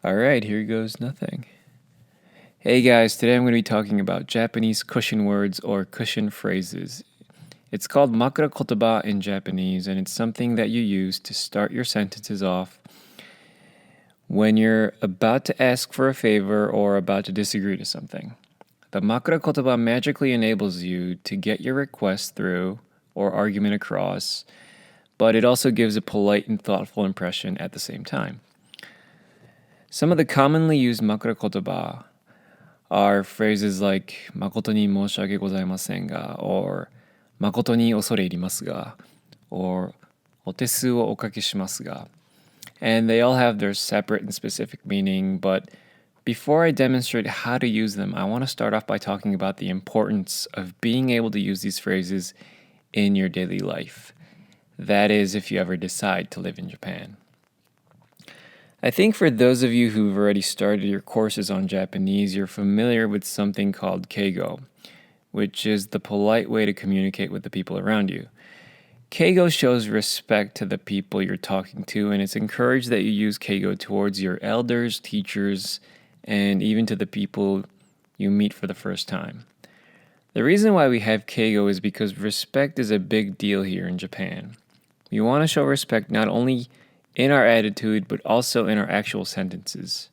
All right, here goes nothing. Hey guys, today I'm going to be talking about Japanese cushion words or cushion phrases. It's called Makura Kotoba in Japanese, and it's something that you use to start your sentences off when you're about to ask for a favor or about to disagree to something. The Makura Kotoba magically enables you to get your request through or argument across, but it also gives a polite and thoughtful impression at the same time. Some of the commonly used Makura Kotoba are phrases like 誠に申し訳ございませんが or 誠に恐れ入りますが or お手数をおかけしますが and they all have their separate and specific meaning, but before I demonstrate how to use them, I want to start off by talking about the importance of being able to use these phrases in your daily life. That is, if you ever decide to live in Japan. I think for those of you who've already started your courses on Japanese, you're familiar with something called keigo, which is the polite way to communicate with the people around you. Keigo shows respect to the people you're talking to, and it's encouraged that you use keigo towards your elders, teachers, and even to the people you meet for the first time. The reason why we have keigo is because respect is a big deal here in Japan. We want to show respect not only in our attitude, but also in our actual sentences.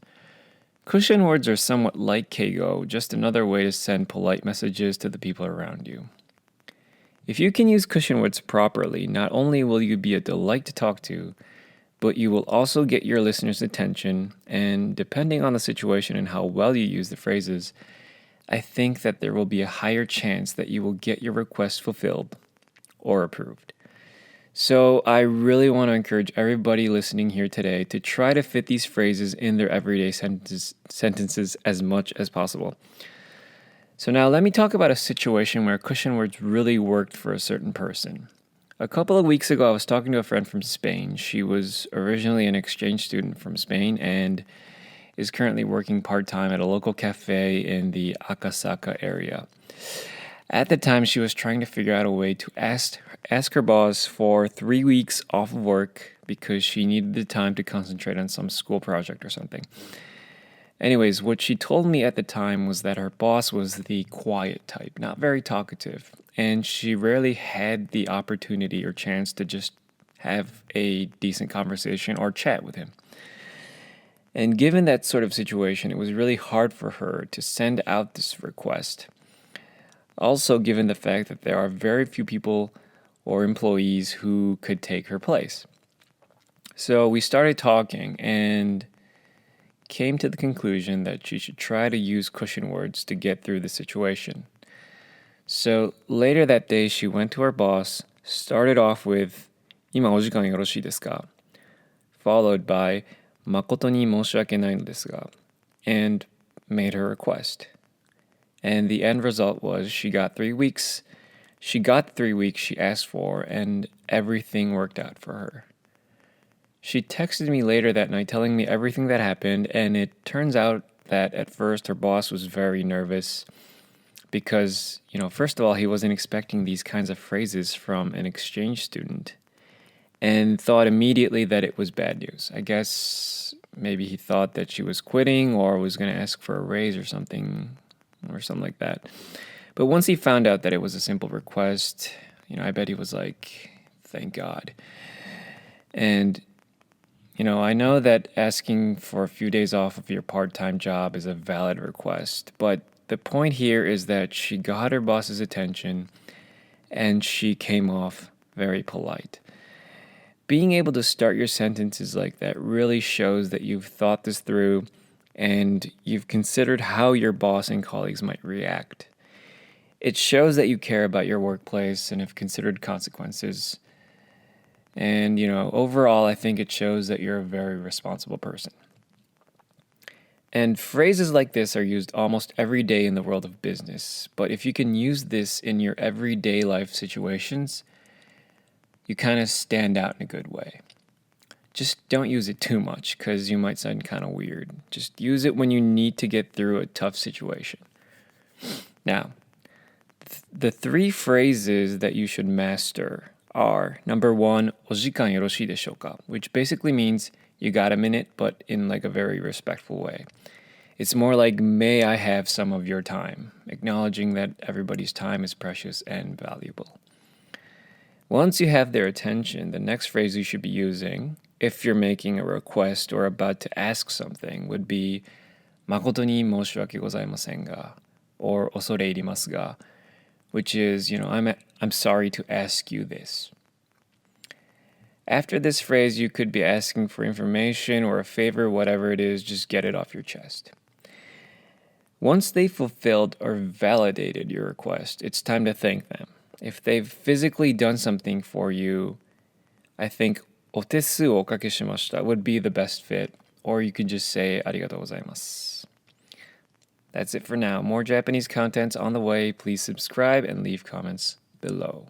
Cushion words are somewhat like keigo, just another way to send polite messages to the people around you. If you can use cushion words properly, not only will you be a delight to talk to, but you will also get your listeners' attention, and depending on the situation and how well you use the phrases, I think that there will be a higher chance that you will get your request fulfilled or approved. So I really want to encourage everybody listening here today to try to fit these phrases in their everyday sentences as much as possible. So now let me talk about a situation where cushion words really worked for a certain person. A couple of weeks ago, I was talking to a friend from Spain. She was originally an exchange student from Spain and is currently working part-time at a local cafe in the Akasaka area. At the time, she was trying to figure out a way to ask her boss for 3 weeks off of work because she needed the time to concentrate on some school project or something. Anyways, what she told me at the time was that her boss was the quiet type, not very talkative, and she rarely had the opportunity or chance to just have a decent conversation or chat with him. And given that sort of situation, it was really hard for her to send out this request. Also, given the fact that there are very few people or employees who could take her place. So we started talking and came to the conclusion that she should try to use cushion words to get through the situation. So later that day, she went to her boss, started off with 今お時間よろしいですか? Followed by 誠に申し訳ないのですが and made her request. And the end result was she got 3 weeks. She got the 3 weeks she asked for, and everything worked out for her. She texted me later that night telling me everything that happened, and it turns out that at first her boss was very nervous because, first of all, he wasn't expecting these kinds of phrases from an exchange student and thought immediately that it was bad news. I guess maybe he thought that she was quitting or was going to ask for a raise or something like that. But once he found out that it was a simple request, I bet he was like, thank God. And, I know that asking for a few days off of your part-time job is a valid request, but the point here is that she got her boss's attention and she came off very polite. Being able to start your sentences like that really shows that you've thought this through and you've considered how your boss and colleagues might react. It shows that you care about your workplace and have considered consequences. And, overall, I think it shows that you're a very responsible person. And phrases like this are used almost every day in the world of business. But if you can use this in your everyday life situations, you kind of stand out in a good way. Just don't use it too much because you might sound kind of weird. Just use it when you need to get through a tough situation. Now, the 3 phrases that you should master are, number 1, お時間よろしいでしょうか? Which basically means, you got a minute, but in like a very respectful way. It's more like, may I have some of your time, acknowledging that everybody's time is precious and valuable. Once you have their attention, the next phrase you should be using, if you're making a request or about to ask something, would be 誠に申し訳ございませんが or 恐れ入りますが, which is, I'm sorry to ask you this. After this phrase, you could be asking for information or a favor, whatever it is, just get it off your chest. Once they fulfilled or validated your request, it's time to thank them. If they've physically done something for you, I think お手数をおかけしました would be the best fit, or you can just say ありがとうございます. That's it for now. More Japanese content's on the way. Please subscribe and leave comments below.